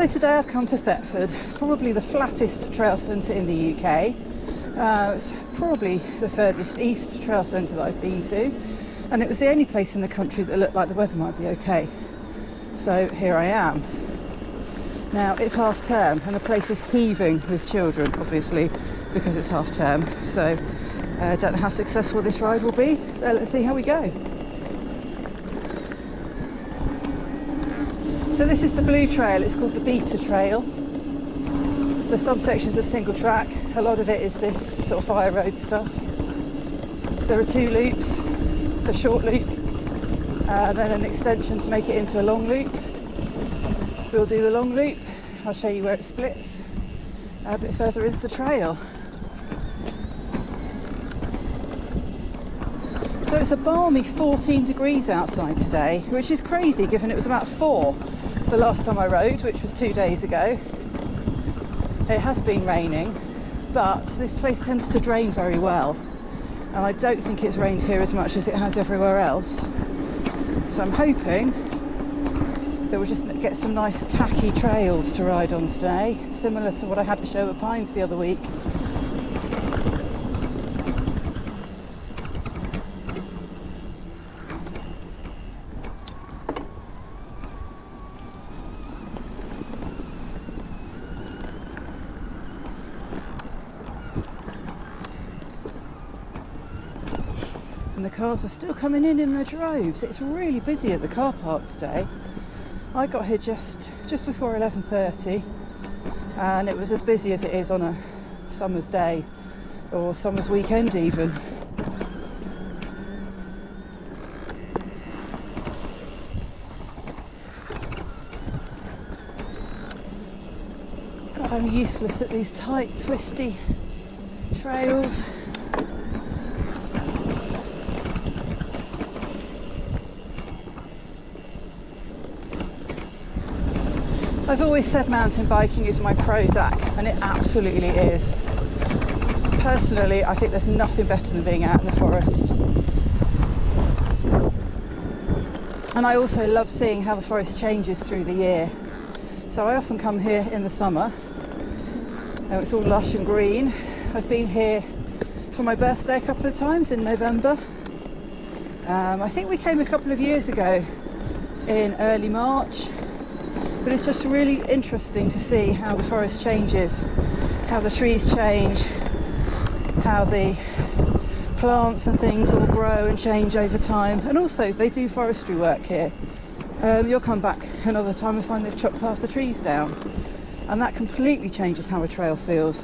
So today I've come to Thetford, probably the flattest trail centre in the UK. It's probably the furthest east trail centre that I've been to, and it was the only place in the country that looked like the weather might be okay. So here I am. Now it's half term and the place is heaving with children, obviously, because it's half term. So I don't know how successful this ride will be. Let's see how we go. So this is the blue trail. It's called the Beta Trail. The subsections of single track. A lot of it is this sort of fire road stuff. There are two loops, a short loop, then an extension to make it into a long loop. We'll do the long loop. I'll show you where it splits a bit further into the trail. So it's a balmy 14 degrees outside today, which is crazy given it was about 4 the last time I rode, which was 2 days ago. It has been raining, but this place tends to drain very well, and I don't think it's rained here as much as it has everywhere else. So I'm hoping that we'll just get some nice tacky trails to ride on today, similar to what I had at Sherwood Pines the other week. And the cars are still coming in their droves. It's really busy at the car park today. I got here just before 11:30 and it was as busy as it is on a summer's day or summer's weekend even. God, I'm useless at these tight, twisty trails. I've always said mountain biking is my Prozac, and it absolutely is. Personally, I think there's nothing better than being out in the forest. And I also love seeing how the forest changes through the year. So I often come here in the summer, and it's all lush and green. I've been here for my birthday a couple of times in November. I think we came a couple of years ago in early March. But it's just really interesting to see how the forest changes, how the trees change, how the plants and things all grow and change over time. And also they do forestry work here. You'll come back another time and find they've chopped half the trees down. And that completely changes how a trail feels.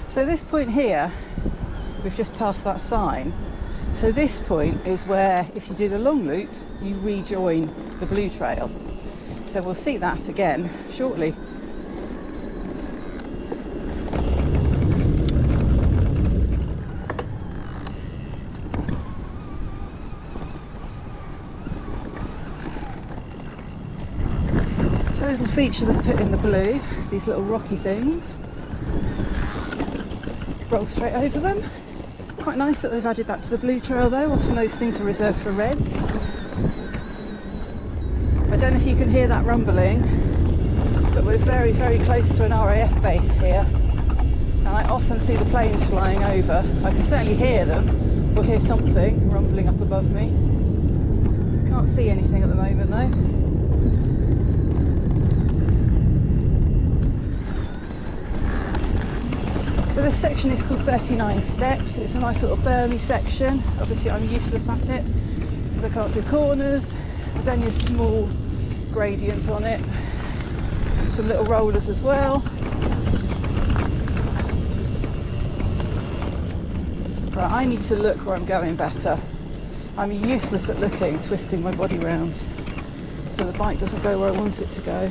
So this point here, we've just passed that sign. So this point is where, if you do the long loop, you rejoin the blue trail. So we'll see that again shortly. So a little feature they've put in the blue, these little rocky things. Roll straight over them. Quite nice that they've added that to the blue trail though. Often those things are reserved for reds. I don't know if you can hear that rumbling, but we're very, very close to an RAF base here, and I often see the planes flying over. I can certainly hear them, or hear something rumbling up above me. Can't see anything at the moment though. So this section is called 39 Steps. It's a nice little bermy section. Obviously I'm useless at it because I can't do corners. There's only a small gradient on it. Some little rollers as well. But I need to look where I'm going better. I'm useless at looking, twisting my body round, so the bike doesn't go where I want it to go.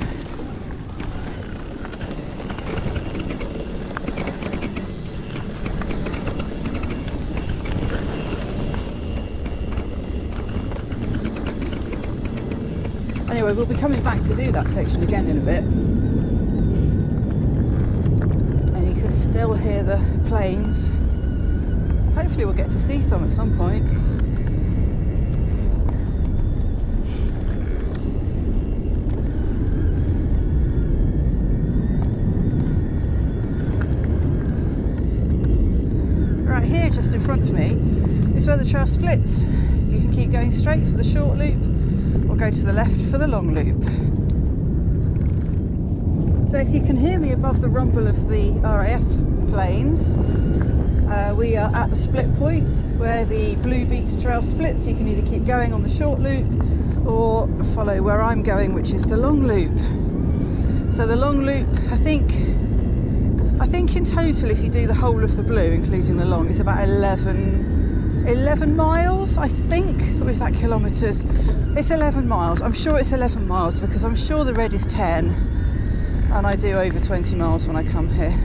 Anyway, we'll be coming back to do that section again in a bit. And you can still hear the planes. Hopefully we'll get to see some at some point. is where the trail splits. You can keep going straight for the short loop or go to the left for the long loop. So if you can hear me above the rumble of the RAF planes, we are at the split point where the Blue Beta Trail splits. You can either keep going on the short loop or follow where I'm going, which is the long loop. So the long loop, I think in total, if you do the whole of the Blue, including the long, it's about 11 miles, I think. Or is that kilometres? It's 11 miles. I'm sure it's 11 miles because I'm sure the red is 10 and I do over 20 miles when I come here.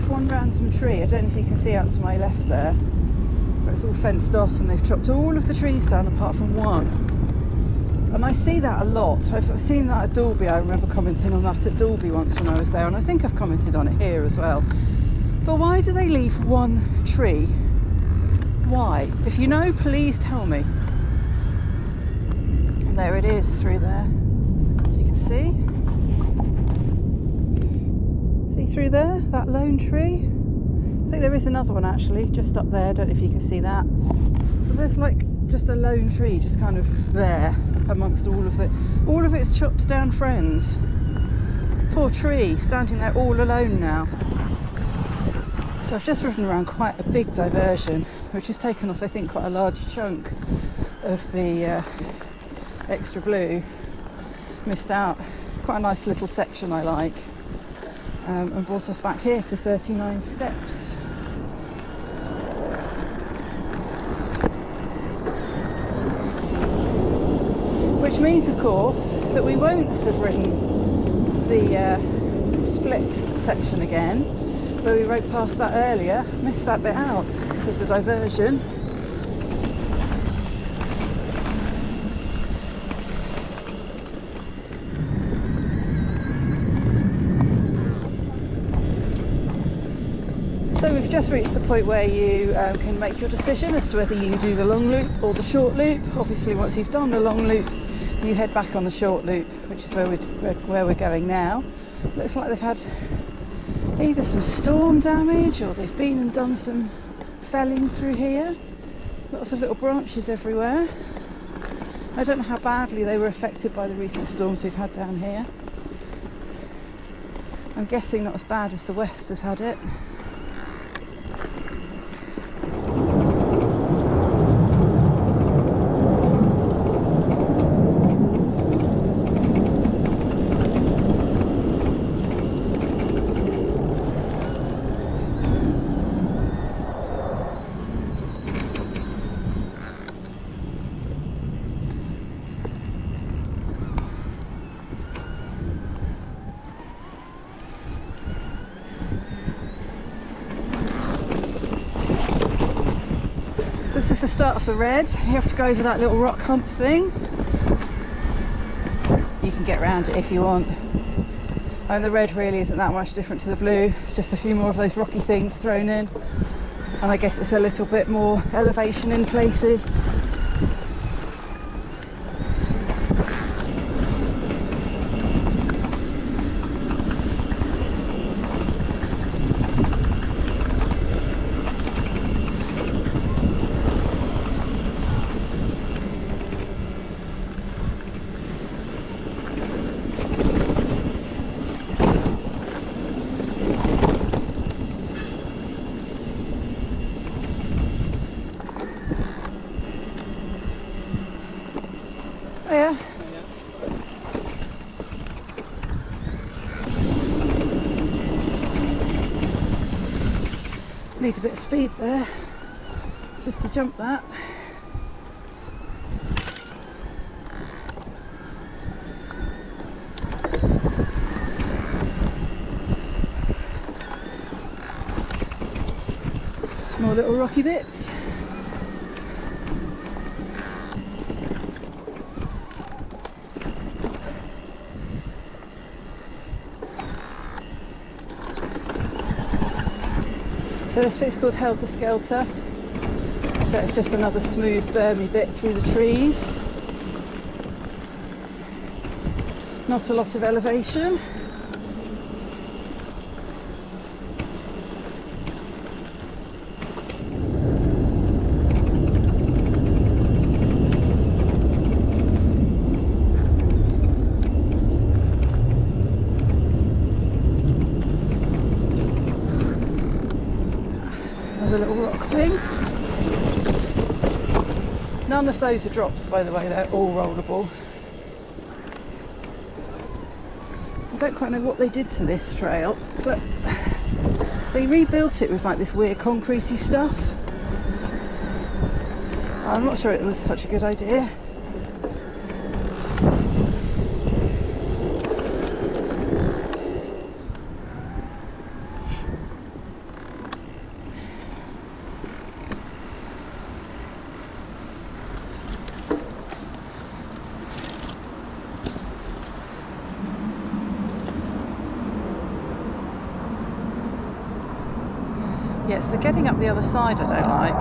One random tree, I don't know if you can see out to my left there, but it's all fenced off and they've chopped all of the trees down apart from one. And I see that a lot. I've seen that at Dalby. I remember commenting on that at Dalby once when I was there, and I think I've commented on it here as well. But why do they leave one tree? Why? If you know, please tell me. And there it is through there. You can see. Through there, that lone tree. I think there is another one actually just up there. I don't know if you can see that, but there's like just a lone tree just kind of there amongst all of its chopped down friends. Poor tree standing there all alone now. So I've just ridden around quite a big diversion which has taken off, I think, quite a large chunk of the extra Blue. Missed out quite a nice little section I like. And brought us back here to 39 steps. Which means, of course, that we won't have ridden the split section again, where we rode past that earlier. Missed that bit out because of the diversion. So we've just reached the point where you can make your decision as to whether you do the long loop or the short loop. Obviously, once you've done the long loop, you head back on the short loop, which is where we're going now. Looks like they've had either some storm damage or they've been and done some felling through here. Lots of little branches everywhere. I don't know how badly they were affected by the recent storms we've had down here. I'm guessing not as bad as the west has had it. This is the start of the red. You have to go over that little rock hump thing. You can get around it if you want. And the red really isn't that much different to the Blue. It's just a few more of those rocky things thrown in. And I guess it's a little bit more elevation in places. Oh yeah. Need a bit of speed there, just to jump that. More little rocky bits. So So this bit's called Helter Skelter. So it's just another smooth, bermy bit through the trees. Not a lot of elevation. Another little rock thing. None of those are drops, by the way, they're all rollable. I don't quite know what they did to this trail, but they rebuilt it with like this weird concretey stuff. I'm not sure it was such a good idea. Yes, they're getting up the other side I don't like.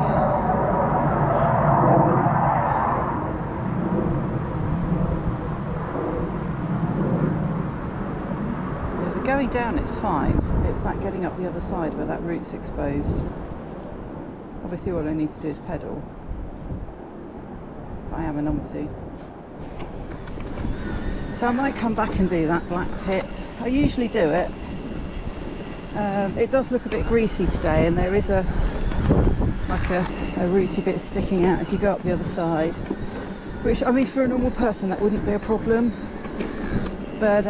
Yeah, the going down it's fine. It's that getting up the other side where that route's exposed. Obviously all I need to do is pedal. I am a numpty. So I might come back and do that black pit. I usually do it. It does look a bit greasy today, and there is a rooty bit sticking out as you go up the other side, which, I mean, for a normal person that wouldn't be a problem, but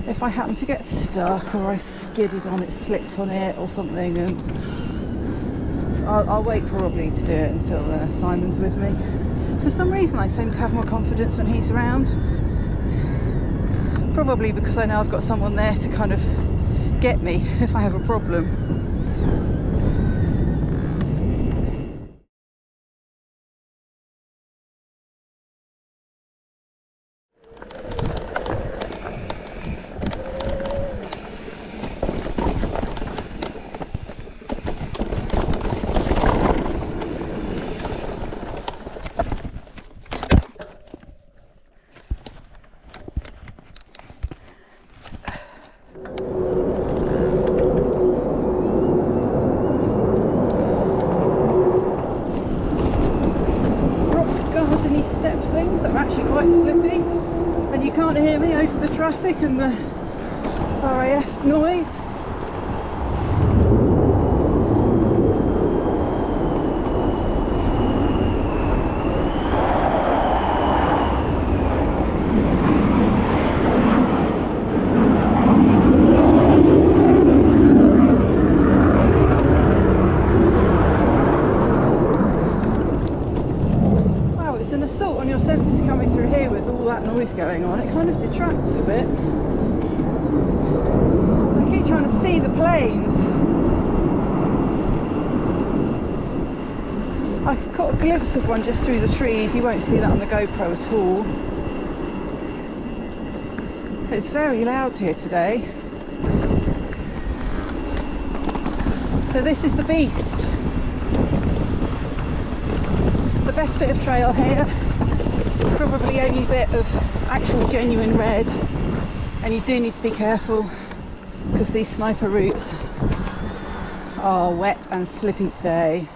if I happen to get stuck or I skidded on it, slipped on it or something, then I'll wait probably to do it until Simon's with me. For some reason I seem to have more confidence when he's around. Probably because I know I've got someone there to kind of get me if I have a problem. Traffic and the RAF noise. Wow, it's an assault on your senses coming through here with all that noise going on. It kind of detracts a bit. I keep trying to see the planes. I caught a glimpse of one just through the trees. You won't see that on the GoPro at all. It's very loud here today. So this is the beast. The best bit of trail here. Probably only bit of actual genuine red, and you do need to be careful because these sniper routes are wet and slippy today.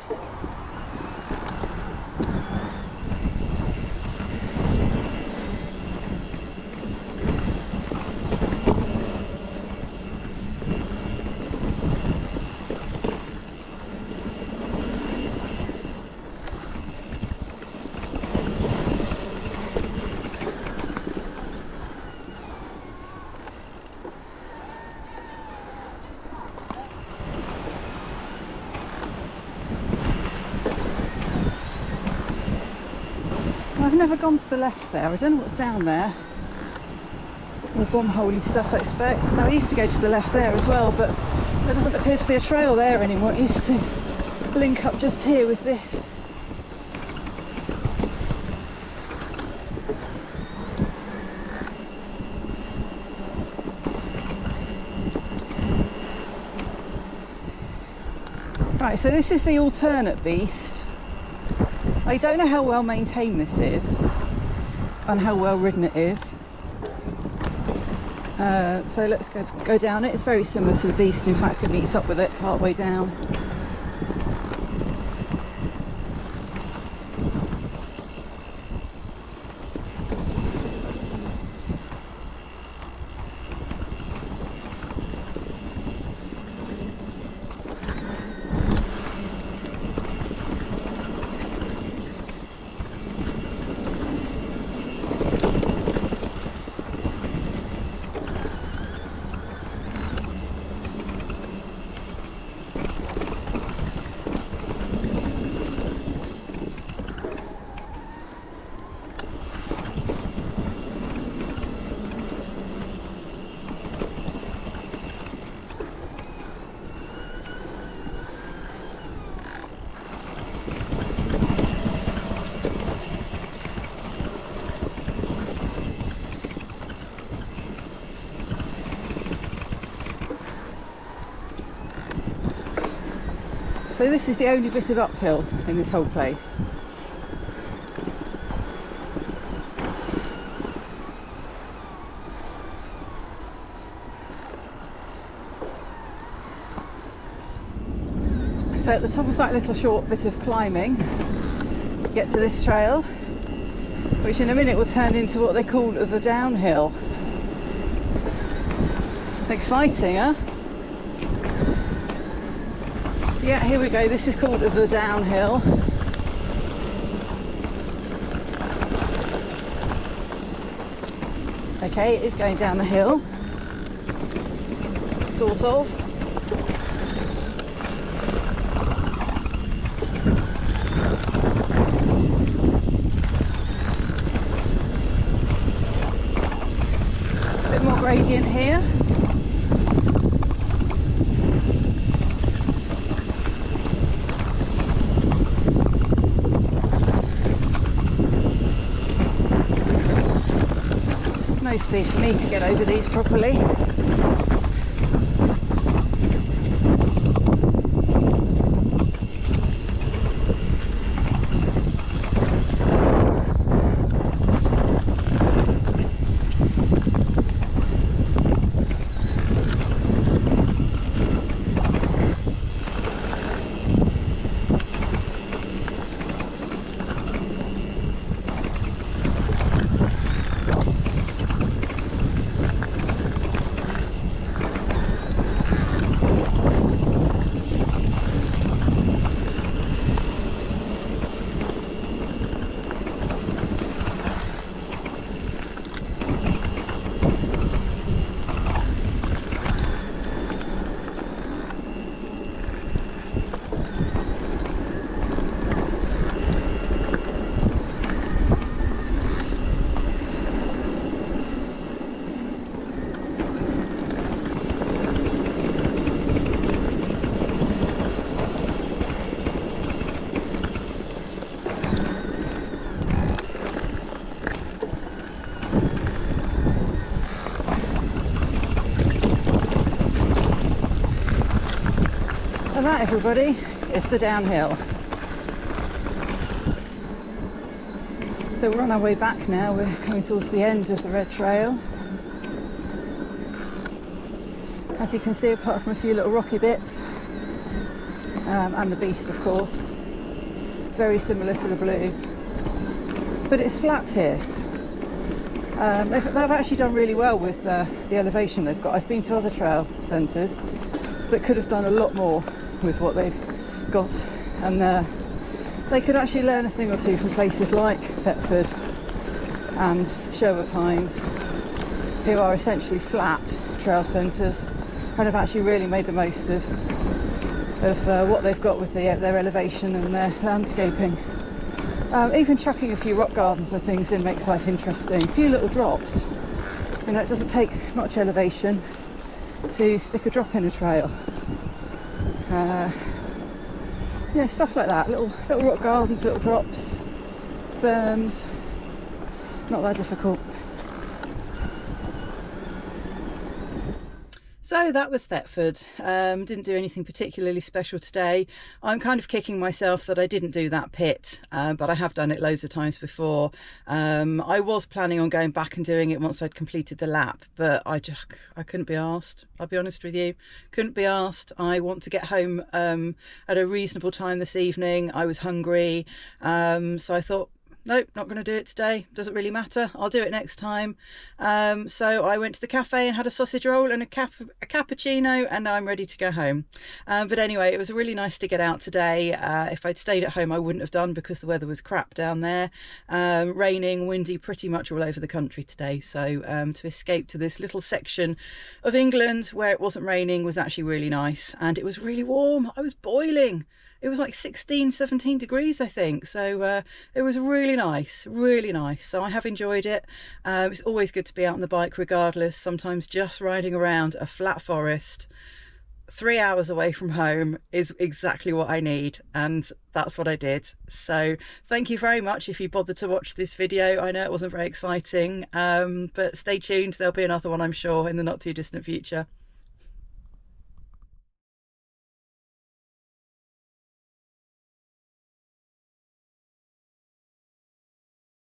I've never gone to the left there. I don't know what's down there. All bomb-holey stuff, I expect. No, I used to go to the left there as well, but there doesn't appear to be a trail there anymore. It used to link up just here with this. Right, so this is the alternate beast. I don't know how well maintained this is and how well ridden it is. So let's go down it. It's very similar to the beast. In fact, it meets up with it part way down. So this is the only bit of uphill in this whole place. So at the top of that little short bit of climbing, you get to this trail, which in a minute will turn into what they call the downhill. Exciting, huh? Yeah, here we go. This is called the downhill. Okay, it is going down the hill, sort of. A bit more gradient here. No speed for me to get over these properly. And that, everybody, is the downhill. So we're on our way back now. We're coming towards the end of the red trail. As you can see, apart from a few little rocky bits, and the beast, of course, very similar to the blue. But it's flat here. They've actually done really well with the elevation they've got. I've been to other trail centres that could have done a lot more with what they've got, and they could actually learn a thing or two from places like Thetford and Sherwood Pines, who are essentially flat trail centres and have actually really made the most of what they've got with their elevation and their landscaping. Even chucking a few rock gardens and things in makes life interesting. A few little drops. You know, it doesn't take much elevation to stick a drop in a trail. Yeah, stuff like that. Little rock gardens, little drops, berms. Not that difficult. So that was Thetford. Didn't do anything particularly special today. I'm kind of kicking myself that I didn't do that pit, but I have done it loads of times before. I was planning on going back and doing it once I'd completed the lap, but I couldn't be arsed. I'll be honest with you, couldn't be arsed. I want to get home at a reasonable time this evening. I was hungry, so I thought, nope, not going to do it today. Doesn't really matter. I'll do it next time. So I went to the cafe and had a sausage roll and a cappuccino, and now I'm ready to go home. But anyway, it was really nice to get out today. If I'd stayed at home, I wouldn't have done, because the weather was crap down there. Raining, windy, pretty much all over the country today. So to escape to this little section of England where it wasn't raining was actually really nice. And it was really warm. I was boiling. It was like 16, 17 degrees, I think. So it was really nice, really nice. So I have enjoyed it. It's always good to be out on the bike regardless. Sometimes just riding around a flat forest 3 hours away from home is exactly what I need, and that's what I did. So thank you very much if you bothered to watch this video. I know it wasn't very exciting, but stay tuned. There'll be another one, I'm sure, in the not too distant future.